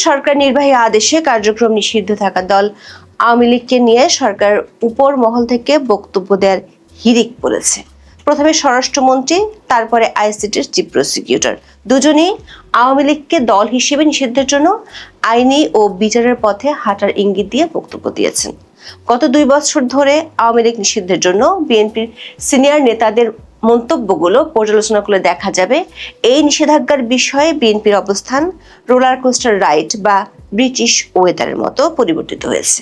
সরকার নির্বাহী আদেশে কার্যক্রম নিষিদ্ধ থাকা দল আওয়ামী লীগকে নিয়ে সরকার উপর মহল থেকে বক্তব্য দেওয়ার হিড়িক পড়েছে। প্রথমে স্বরাষ্ট্রমন্ত্রী, তারপরে আইসিটির চিফ প্রসিকিউটর দুজনেই আওয়ামী লীগকে দল হিসেবে নিষিদ্ধের জন্য আইনি ও বিচারের পথে হাঁটার ইঙ্গিত দিয়ে বক্তব্য দিয়েছেন। গত 2 বছর ধরে আওয়ামী লীগ নিষিদ্ধের জন্য বিএনপির সিনিয়র নেতাদের মন্তব্যগুলো পর্যালোচনা করলে দেখা যাবে এই নিষেধাজ্ঞার বিষয়ে বিএনপির অবস্থান রোলার কোস্টার রাইড বা ব্রিটিশ ওয়েদারের মতো পরিবর্তিত হয়েছে।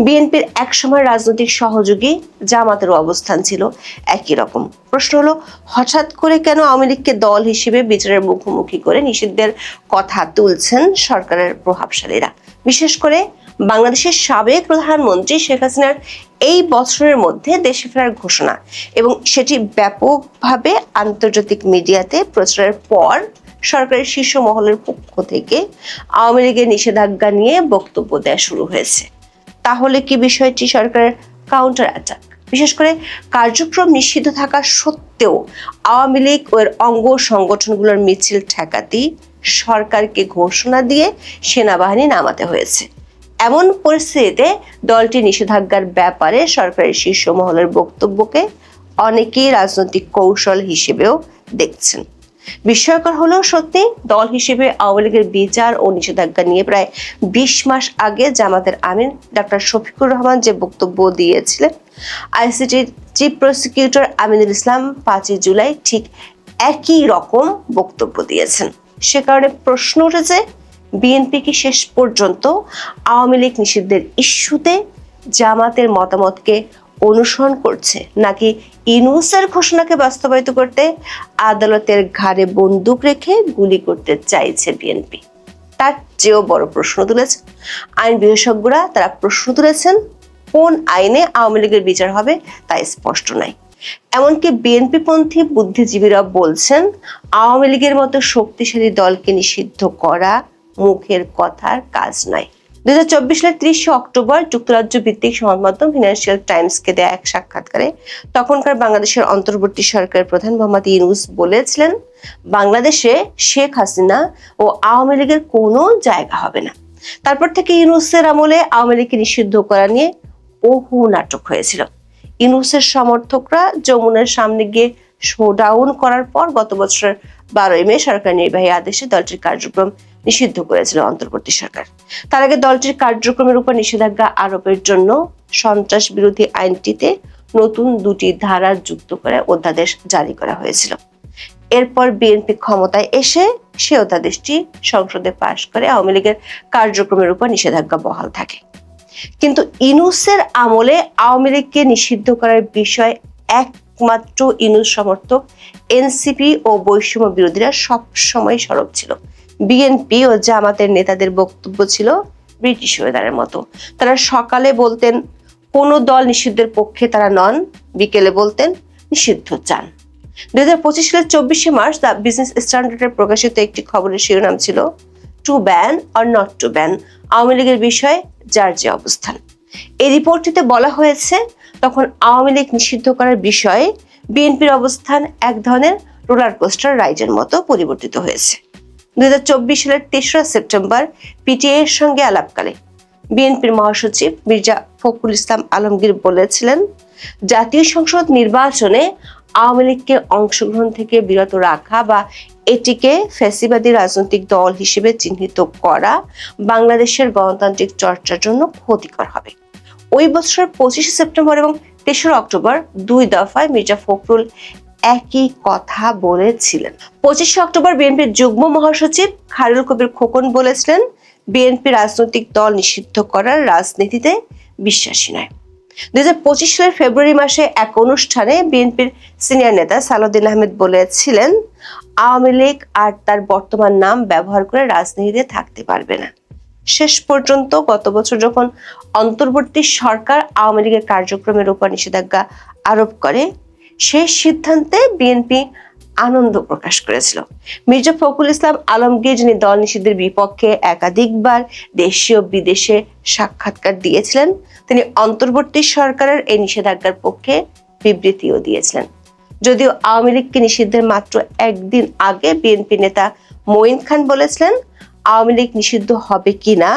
বিএনপির একসময় রাজনৈতিক সহযোগী জামাতেরও অবস্থান ছিল একই রকম। প্রশ্ন হলো, হঠাৎ করে কেন আওয়ামী লীগকে দল হিসেবে বিচারের মুখোমুখি করে নিষিদ্ধের কথা তুলছেন সরকারের প্রভাবশালীরা? বিশেষ করে বাংলাদেশের সাবেক প্রধানমন্ত্রী শেখ হাসিনার এই বছরের মধ্যে দেশে ফেরার ঘোষণা এবং সেটি ব্যাপকভাবে আন্তর্জাতিক মিডিয়াতে প্রচারের পর সরকারের শীর্ষ মহলের পক্ষ থেকে আওয়ামী লীগের নিষেধাজ্ঞা নিয়ে বক্তব্য দেওয়া শুরু হয়েছে। তাহলে কি বিষয়টি সরকারের কাউন্টার অ্যাটাক? বিশেষ করে কার্যক্রম নিষিদ্ধ থাকা সত্ত্বেও আওয়ামী লীগ ও এর অঙ্গ সংগঠনগুলোর মিছিল ঠেকাতেই সরকারকে ঘোষণা দিয়ে সেনাবাহিনী নামাতে হয়েছে। এমন পরিস্থিতিতে দলটি নিষেধাজ্ঞার ব্যাপারে সরকারের শীর্ষ মহলের বক্তব্যকে অনেকেই রাজনৈতিক কৌশল হিসেবেও দেখছেন। বিস্ময়কর হলেও সত্যি, দল হিসেবে আওয়ামী লীগের বিচার ও নিষেধাজ্ঞা নিয়ে প্রায় 20 মাস আগে জামাতের আমির ডক্টর শফিকুর রহমান যে বক্তব্য দিয়েছিলেন, আইসিটির চিফ প্রসিকিউটর আমিনুল ইসলাম 5 জুলাই ঠিক একই রকম বক্তব্য দিয়েছেন। সে কারণে প্রশ্ন উঠেছে, বিএনপি কি শেষ পর্যন্ত আওয়ামী লীগ নিষিদ্ধের ইস্যুতে জামাতের মতামতকে অনুসরণ করছে, নাকি ইউনূসের ঘোষণাকে বাস্তবায়িত করতে আদালতের ঘাড়ে বন্দুক রেখে গুলি করতে চাইছে বিএনপি? তার চেয়েও বড় প্রশ্ন তুলেছে আইন বিশেষজ্ঞরা। তারা প্রশ্ন তুলেছেন, কোন আইনে আওয়ামী লীগের বিচার হবে তা স্পষ্ট নাই। এমনকি বিএনপি পন্থী বুদ্ধিজীবীরা বলছেন, আওয়ামী লীগের মতো শক্তিশালী দলকে নিষিদ্ধ করা মুখের কথার কাজ নয়। 2024 সালের 30 অক্টোবর যুক্তরাজ্য ভিত্তিক সংবাদ মাধ্যম ফিনান্সিয়াল টাইমসকে দেয়া এক সাক্ষাৎকারে তখনকার বাংলাদেশের অন্তর্বর্তী সরকারের প্রধান মোহাম্মদ ইউনূস বলেছিলেন, বাংলাদেশে শেখ হাসিনা ও আওয়ামী লীগের কোনো জায়গা হবে না। তারপর থেকে ইউনূসের আমলে আওয়ামী লীগকে নিষিদ্ধ করা নিয়ে বহু নাটক হয়েছিল। ইউনূসের সমর্থকরা যমুনার সামনে গিয়ে শোডাউন করার পর গত বছরের 12 মে সরকার নির্বাহী আদেশে দলটির কার্যক্রম নিষিদ্ধ করেছিল অন্তর্বর্তী সরকার। তার আগে দলটির কার্যক্রমের উপর নিষেধাজ্ঞা আরোপের জন্য সন্ত্রাস বিরোধী আইনটিতে নতুন 2টি ধারা যুক্ত করে অধ্যাদেশ জারি করা হয়েছিল। এরপর বিএনপি ক্ষমতায় এসে সে অধ্যাদেশটি সংসদে পাশ করে আওয়ামী লীগের কার্যক্রমের উপর নিষেধাজ্ঞা বহাল থাকে। কিন্তু ইউনূসের আমলে আওয়ামী লীগকে নিষিদ্ধ করার বিষয়ে একমাত্র ইউনূস সমর্থক এনসিপি ও বৈষম্য বিরোধীরা সবসময় সরব ছিল। বিএনপি ও জামাতের নেতাদের বক্তব্য ছিল ব্রিটিশ ওয়েদারের মতো। তারা সকালে বলতেন কোনো দল নিষিদ্ধের পক্ষে তারা নন, বিকেলে বলতেন নিষিদ্ধ চান। 2025 সালের 24 মার্চ দ্য বিজনেস স্ট্যান্ডার্ডে প্রকাশিত একটি খবরের শিরোনাম ছিল, to ban or not to ban, Awami লীগের বিষয়ে যার যে অবস্থান। এই রিপোর্টটিতে বলা হয়েছে, তখন আওয়ামী লীগ নিষিদ্ধ করার বিষয়ে বিএনপির অবস্থান এক ধরনের রোলার কোস্টার রাইডের মতো পরিবর্তিত হয়েছে। 2024 সালের 3রা সেপ্টেম্বর পিটিআই এর সঙ্গে আলাপকালে বিএনপির মহাসচিব মির্জা ফখরুল ইসলাম আলমগীর বলেছিলেন, জাতীয় সংসদ নির্বাচনে আওয়ামী লীগকে অংশগ্রহণ থেকে বিরত রাখা বা এটিকে ফ্যাসিবাদী রাজনৈতিক দল হিসেবে চিহ্নিত করা বাংলাদেশের গণতান্ত্রিক চর্চার জন্য ক্ষতিকর হবে। ওই বছরের 25 সেপ্টেম্বর এবং 3রা অক্টোবর 2 দফায় মির্জা ফখরুল একই কথা বলেছিলেন। 25 অক্টোবর বিএনপির যুগ্ম মহাসচিব খায়রুল কবির খোকন বলেছিলেন, বিএনপি রাজনৈতিক দল নিষিদ্ধ করার রাজনীতিতে বিশ্বাসী নয়। 2025 সালের ফেব্রুয়ারি মাসে এক অনুষ্ঠানে বিএনপির সিনিয়র নেতা সালাউদ্দিন আহমেদ বলেছিলেন, আওয়ামী লীগ আর তার বর্তমান নাম ব্যবহার করে রাজনীতিতে থাকতে পারবে না। শেষ পর্যন্ত গত বছর যখন অন্তর্বর্তী সরকার আওয়ামী লীগের কার্যক্রমের উপর নিষেধাজ্ঞা আরোপ করে, সেই সিদ্ধান্তে বিএনপি আনন্দ প্রকাশ করেছিল। মির্জা ফখরুল ইসলাম আলমগীর, যিনি দল নিষিদ্ধের বিপক্ষে একাধিকবার দেশীয় বিদেশে সাক্ষাৎকার দিয়েছিলেন, তিনি অন্তর্বর্তী সরকারের এই নিষেধাজ্ঞার পক্ষে বিবৃতিও দিয়েছিলেন। যদিও আওয়ামী লীগকে নিষিদ্ধের মাত্র একদিন আগে বিএনপি নেতা মঈন খান বলেছিলেন, আওয়ামী লীগ নিষিদ্ধ হবে কিনা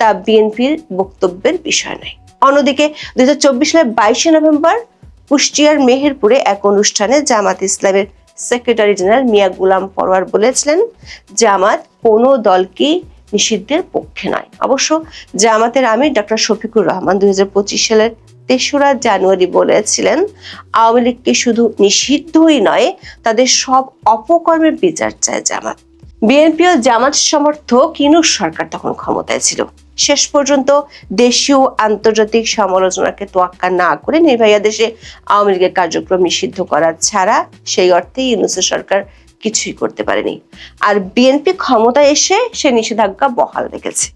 তা বিএনপির বক্তব্যের বিষয় নয়। অন্যদিকে 2024 সালের 22 নভেম্বর কুষ্টিয়ার মেহেরপুরে এক অনুষ্ঠানে জামাত ইসলামের সেক্রেটারি জেনারেল মিয়া গোলাম পরোয়ার বলেছিলেন, জামাত কোনো দলকে নিষিদ্ধের পক্ষে নয়। অবশ্য জামাতের আমির ডক্টর শফিকুর রহমান 2025 সালের 3রা জানুয়ারি বলেছিলেন, আওয়ামী লীগকে শুধু নিষিদ্ধই নয়, তাদের সব অপকর্মের বিচার চায় জামাত। বিএনপি ও জামাত সমর্থক ইউনূস সরকার তখন ক্ষমতায় ছিল। শেষ পর্যন্ত দেশীয় ও আন্তর্জাতিক সমালোচনাকে তোয়াক্কা না করে নির্ভয়াদেশে আওয়ামী লীগের কার্যক্রম নিষিদ্ধ করা ছাড়া সেই অর্থে ইউনূসের সরকার কিছুই করতে পারেনি। আর বিএনপি ক্ষমতায় এসে সে নিষেধাজ্ঞা বহাল রেখেছে।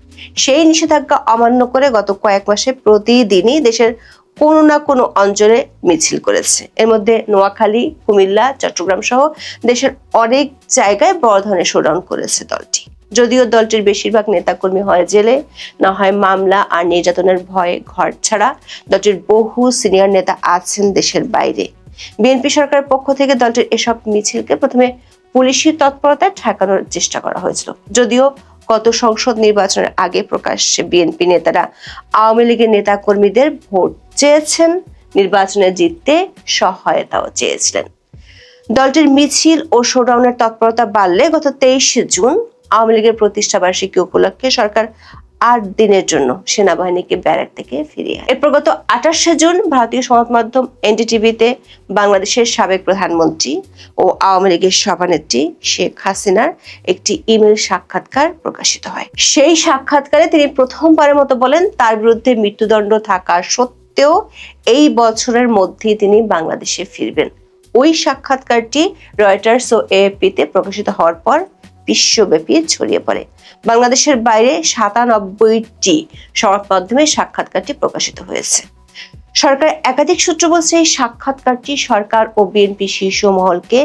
সেই নিষেধাজ্ঞা অমান্য করে গত কয়েক মাসে প্রতিদিনই দেশের কোনো না কোনো অঞ্চলে মিছিল করেছে। এর মধ্যে নোয়াখালী, কুমিল্লা, চট্টগ্রাম সহ দেশের অনেক জায়গায় বড় ধরনের শোডাউন করেছে দলটি। যদিও দলটির বেশিরভাগ নেতাকর্মী হয় জেলে, না হয় মামলা আর নির্যাতনের ভয়ে ঘর ছাড়া। দলটির বহু সিনিয়র নেতা আছেন দেশের বাইরে। বিএনপি সরকারের পক্ষ থেকে দলটির এসব মিছিলকে প্রথমে পুলিশি তৎপরতায় ঠেকানোর চেষ্টা করা হয়েছিল। যদিও গত সংসদ নির্বাচনের আগে প্রকাশ্যে বিএনপি নেতারা আওয়ামী লীগের নেতা কর্মীদের ভোট চেয়েছেন, নির্বাচনে জিততে সহায়তাও চেয়েছিলেন। দলটির মিছিল ও শোডাউনের তৎপরতা বাড়লে গত 23 জুন আওয়ামী লীগের প্রতিষ্ঠা বার্ষিকী উপলক্ষে সরকার 8 দিনের জন্য সেনাবাহিনীকে ব্যারাক থেকে ফিরিয়ে আনে। এরপর গত 28 জুন ভারতীয় সংবাদ মাধ্যম এনডিটিভিতে বাংলাদেশের সাবেক প্রধানমন্ত্রী ও আওয়ামী লীগের সভানেত্রী শেখ হাসিনার একটি ইমেল সাক্ষাৎকার প্রকাশিত হয়। সেই সাক্ষাৎকারে তিনি প্রথমবারের মতো বলেন, তার বিরুদ্ধে মৃত্যুদণ্ড থাকা সত্ত্বেও এই বছরের মধ্যেই তিনি বাংলাদেশে ফিরবেন। ওই সাক্ষাৎকারটি রয়টার্স ও এএফপিতে প্রকাশিত হওয়ার পর বিশ্বব্যাপী ছড়িয়ে পড়ে। বাংলাদেশের বাইরে 97টি সংবাদ মাধ্যমে সাক্ষাৎকারটি প্রকাশিত হয়েছে। সরকারের একাধিক সূত্র বলছে, এই সাক্ষাৎকারটি সরকার ও বিএনপি শীর্ষ মহলকে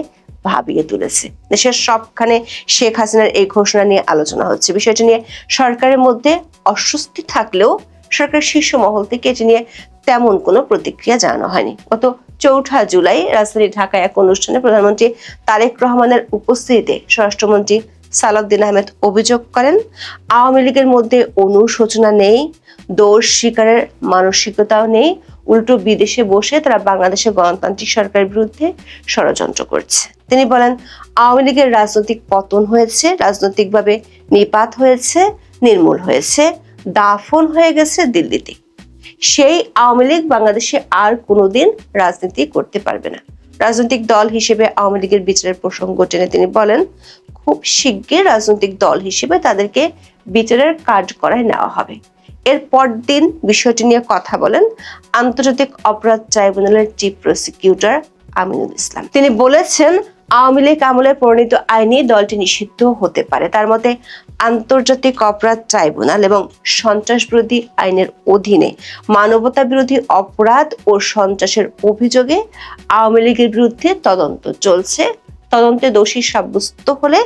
ভাবিয়ে তুলেছে। দেশের সবখানে শেখ হাসিনার এই ঘোষণা নিয়ে আলোচনা হচ্ছে। বিষয়টি নিয়ে সরকারের মধ্যে অস্বস্তি থাকলেও সরকারের শীর্ষ মহল থেকে এটি নিয়ে তেমন কোনো প্রতিক্রিয়া জানানো হয়নি। গত 4 জুলাই রাজধানী ঢাকায় এক অনুষ্ঠানে প্রধানমন্ত্রী তারেক রহমানের উপস্থিতিতে স্বরাষ্ট্রমন্ত্রী সালাউদ্দিন আহমেদ অভিযোগ করেন, আওয়ামী লীগের মধ্যে অনুশোচনা নেই, দোষ স্বীকারের মানসিকতাও নেই, উল্টো বিদেশে বসে তারা বাংলাদেশের গণতান্ত্রিক সরকারের বিরুদ্ধে ষড়যন্ত্র করছে। তিনি বলেন, আওয়ামী লীগের রাজনৈতিক পতন হয়েছে, রাজনৈতিকভাবে নিপাত হয়েছে, নির্মূল হয়েছে, দাফন হয়ে গেছে দিল্লিতে। সেই আওয়ামী লীগ বাংলাদেশে আর কোনোদিন রাজনীতি করতে পারবে না। রাজনৈতিক দল হিসেবে আওয়ামী লীগের বিচারের প্রসঙ্গ টেনে তিনি বলেন, খুব শিগগির রাজনৈতিক দল হিসেবে তাদেরকে বিচারের কাঠগড়ায় নেওয়া হবে। এর পরদিন বিষয়টি নিয়ে কথা বলেন আন্তর্জাতিক অপরাধ ট্রাইব্যুনালের চিফ প্রসিকিউটর আমিনুল ইসলাম। তিনি বলেছেন, আওয়ামী লীগ আমলে প্রণীত আইনে দলটি নিষিদ্ধ হতে পারে। তার মতে আন্তর্জাতিক অপরাধ ট্রাইব্যুনাল এবং সন্ত্রাস বিরোধী আইনের অধীনে মানবতা বিরোধী অপরাধ ও সন্ত্রাসের অভিযোগে আওয়ামী লীগের বিরুদ্ধে তদন্ত চলছে। তদন্তে দোষী সাব্যস্ত হলে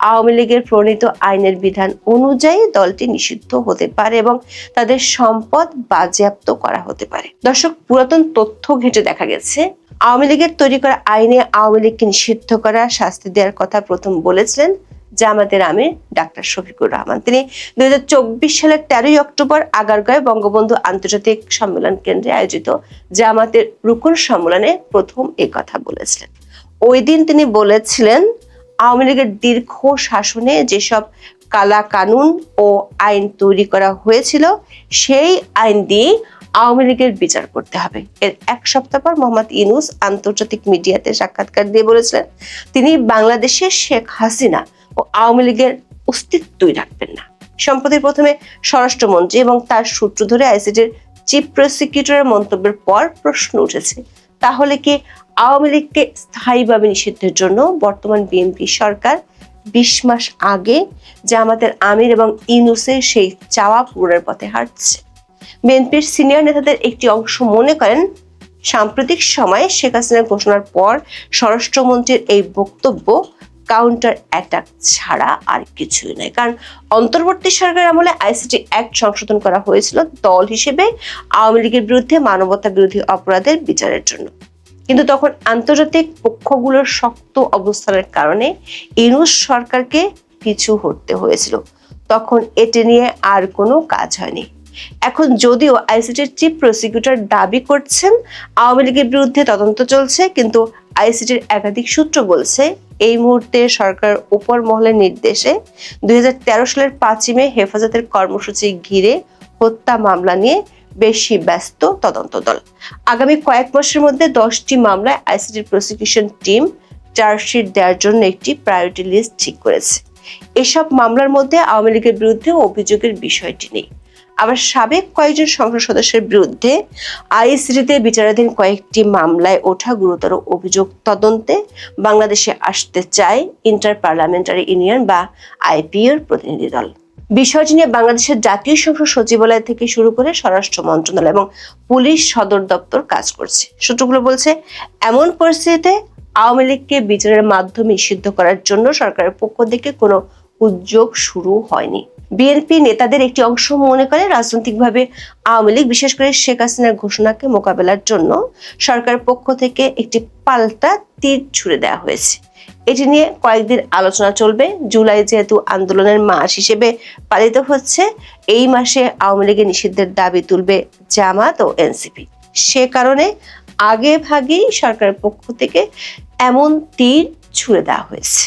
আওয়ামী লীগের প্রণীত আইনের বিধান অনুযায়ী দলটি নিষিদ্ধ হতে পারে এবং তাদের সম্পদ বাজেয়াপ্ত করা হতে পারে। দর্শক, পুরাতন তথ্য ঘেঁটে দেখা গেছে, আওয়ামী লীগের তৈরি করা আইনে আওয়ামী লীগকে নিষিদ্ধ করা, শাস্তি দেওয়ার কথা প্রথম বলেছিলেন জামাতের আমির ডাক্তার শফিকুর রহমান। তিনি 2024 সালের 13 অক্টোবর আগারগাঁয়ে বঙ্গবন্ধু আন্তর্জাতিক সম্মেলন কেন্দ্রে আয়োজিত জামাতের রুকন সম্মেলনে প্রথম এই কথা বলেছিলেন। ওই দিন তিনি বলেছিলেন, আওয়ামী লীগের দীর্ঘ শাসনে যেসব কালা কানুন ও আইন তৈরি করা হয়েছিল, সেই আইন দিয়ে আওয়ামী লীগের বিচার করতে হবে। এর 1 সপ্তাহ পর মোহাম্মদ ইউনূস আন্তর্জাতিক মিডিয়াতে সাক্ষাৎকার দিয়ে বলেছিলেন, তিনি বাংলাদেশের শেখ হাসিনা ও আওয়ামী লীগের অস্তিত্বই রাখবেন না। সম্প্রতি প্রথমে স্বরাষ্ট্রমন্ত্রী এবং তার সূত্র ধরে আইসিটির চিফ প্রসিকিউটরের মন্তব্যের পর প্রশ্ন উঠেছে, তাহলে কি আওয়ামী লীগকে স্থায়ীভাবে নিষিদ্ধের জন্য বর্তমান বিএনপি সরকার 20 মাস আগে জামাতের আমির এবং ইউনূসের সেই চাওয়া পূরণের পথে হাঁটছে? বিএনপির সিনিয়র নেতাদের একটি অংশ মনে করেন, সাম্প্রতিক সময়ে শেখ হাসিনার ঘোষণার পর স্বরাষ্ট্রমন্ত্রীর এই বক্তব্য কাউন্টার অ্যাটাক ছাড়া আর কিছুই নয়। কারণ অন্তর্বর্তী সরকারের আমলে আইসিটি অ্যাক্ট সংশোধন করা হয়েছিল দল হিসেবে আওয়ামী লীগের বিরুদ্ধে মানবতা বিরোধী অপরাধের বিচারের জন্য। কিন্তু তখন আন্তর্জাতিক পক্ষগুলোর শক্ত অবস্থানের কারণে ইউনূস সরকারকে পিছু হটতে হয়েছিল। তখন এটি নিয়ে আর কোনো কাজ হয়নি। এখন যদিও আইসিটির চিফ প্রসিকিউটর দাবি করছেন আওয়ামী লীগের বিরুদ্ধে তদন্ত চলছে, কিন্তু আইসিটির একাধিক সূত্র বলছে এই মুহূর্তে সরকার উপর মহলের নির্দেশে 2013 সালের 5ই মে হেফাজতের কর্মসূচি ঘিরে হত্যা মামলা নিয়ে বেশি ব্যস্ত তদন্ত দল। আগামী কয়েক মাসের মধ্যে 10টি মামলায় আইসিটির প্রসিকিউশন টিম চার্জশিট দেওয়ার জন্য একটি প্রায়োরিটি লিস্ট ঠিক করেছে। এসব মামলার মধ্যে আওয়ামী লীগের বিরুদ্ধে অভিযোগের বিষয়টি নেই। আবার সাবেক কয়েকজন সংসদ সদস্যের বিরুদ্ধে আইসিটিতে বিচারাধীন কয়েকটি মামলায় ওঠা গুরুতর অভিযোগ তদন্তে বাংলাদেশে আসতে চায় ইন্টার পার্লামেন্টারি ইউনিয়ন বা আইপিইউর প্রতিনিধি দল। বিষয়টি নিয়ে বাংলাদেশের জাতীয় সংসদ সচিবালয় থেকে শুরু করে স্বরাষ্ট্র মন্ত্রণালয় এবং পুলিশ সদর দপ্তর কাজ করছে। সূত্রগুলো বলছে, এমন পরিস্থিতিতে আওয়ামী লীগকে বিচারের মাধ্যমে নিষিদ্ধ করার জন্য সরকারের পক্ষ থেকে কোনো উদ্যোগ শুরু হয়নি। বিএনপি নেতাদের একটি অংশ মনে করে রাজনৈতিকভাবে আওয়ামী লীগ, বিশেষ করে শেখ হাসিনার ঘোষণাকে মোকাবেলার জন্য সরকারের পক্ষ থেকে একটি পাল্টা তীর ছুড়ে দেওয়া হয়েছে। এটি নিয়ে কয়েকদিন আলোচনা চলবে। জুলাই যেহেতু আন্দোলনের মাস হিসেবে পালিত হচ্ছে, এই মাসে আওয়ামী লীগের নিষিদ্ধের দাবি তুলবে জামাত ও এনসিপি। সে কারণে আগে ভাগেই সরকারের পক্ষ থেকে এমন তীর ছুড়ে দেওয়া হয়েছে।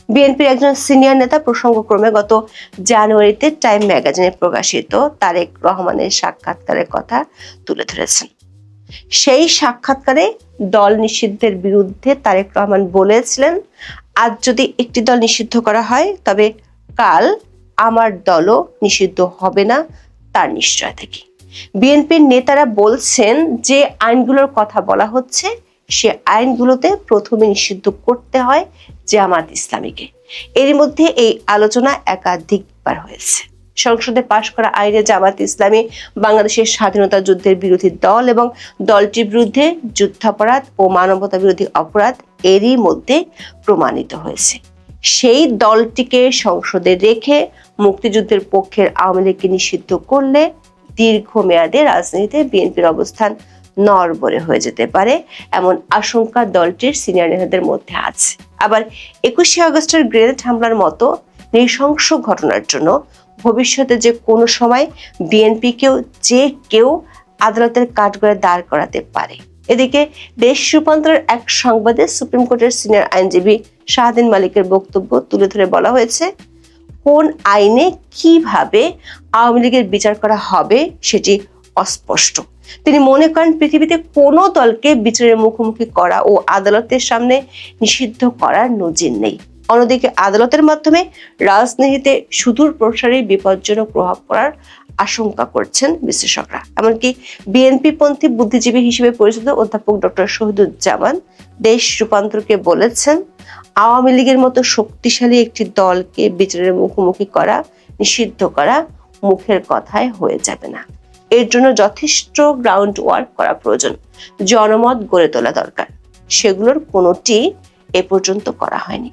বিএনপির একজন সিনিয়র নেতা প্রসঙ্গক্রমে গত জানুয়ারিতে টাইম ম্যাগাজিনে প্রকাশিত তারেক রহমানের সাক্ষাৎকারের কথা তুলে ধরেছেন। সেই সাক্ষাৎকারে দল নিষিদ্ধের বিরুদ্ধে তারেক রহমান বলেছিলেন, আজ যদি একটি দল নিষিদ্ধ করা হয় তবে কাল আমার দলও নিষিদ্ধ হবে না, তার নিশ্চয়তা কি? বিএনপির নেতারা বলছেন যে আইনগুলোর কথা বলা হচ্ছে সে আইনগুলোতে প্রথমে নিষিদ্ধ করতে হয় জামাত ইসলামীকে। এর মধ্যে এই আলোচনা একাধিকবার হয়েছে। সংসদে পাশ করা আইনে জামাত ইসলামী বাংলাদেশের স্বাধীনতা যুদ্ধের বিরোধী দল এবং দলটির বিরুদ্ধে যুদ্ধাপরাধ ও মানবতা বিরোধী অপরাধ এরই মধ্যে প্রমাণিত হয়েছে। সেই দলটিকে সংসদে রেখে মুক্তিযুদ্ধের পক্ষের আওয়ামী লীগকে নিষিদ্ধ করলে দীর্ঘমেয়াদে রাজনীতিতে বিএনপির অবস্থান নড়বড়ে হয়ে যেতে পারে, এমন আশঙ্কা দলটির সিনিয়র নেতাদের মধ্যে আছে। আবার 21শে আগস্টের গ্রেনেড হামলার মতো নৃশংস ঘটনার জন্য ভবিষ্যতে যে কোনো সময় বিএনপিকেও যে কেউ আদালতের কাঠগড়ায় দাঁড় করাতে পারে। এদিকে দেশ রূপান্তরের এক সংবাদে সুপ্রিম কোর্টের সিনিয়র আইনজীবী শাহদিন মালিকের বক্তব্য তুলে ধরে বলা হয়েছে, কোন আইনে কিভাবে আওয়ামী লীগের বিচার করা হবে সেটি অস্পষ্ট। তিনি মনে করেন পৃথিবীতে কোনো দলকে বিচারের মুখোমুখি করা ও আদালতের সামনে নিষিদ্ধ করার নজির নেই। অন্যদিকে আদালতের মাধ্যমে রাজনীতিতে সুদূর প্রসারী বিপজ্জনক প্রভাব পড়ার আশঙ্কা করছেন বিশ্লেষকরা। এমনকি বিএনপি পন্থী বুদ্ধিজীবী হিসেবে পরিচিত অধ্যাপক ডক্টর শহীদুজ্জামান দেশ রূপান্তরকে বলেছেন, আওয়ামী লীগের মতো শক্তিশালী একটি দলকে বিচারের মুখোমুখি করা, নিষিদ্ধ করা মুখের কথায় হয়ে যাবে না। এর জন্য যথেষ্ট গ্রাউন্ড ওয়ার্ক করা প্রয়োজন, জনমত গড়ে তোলা দরকার। সেগুলোর কোনোটি এ পর্যন্ত করা হয়নি।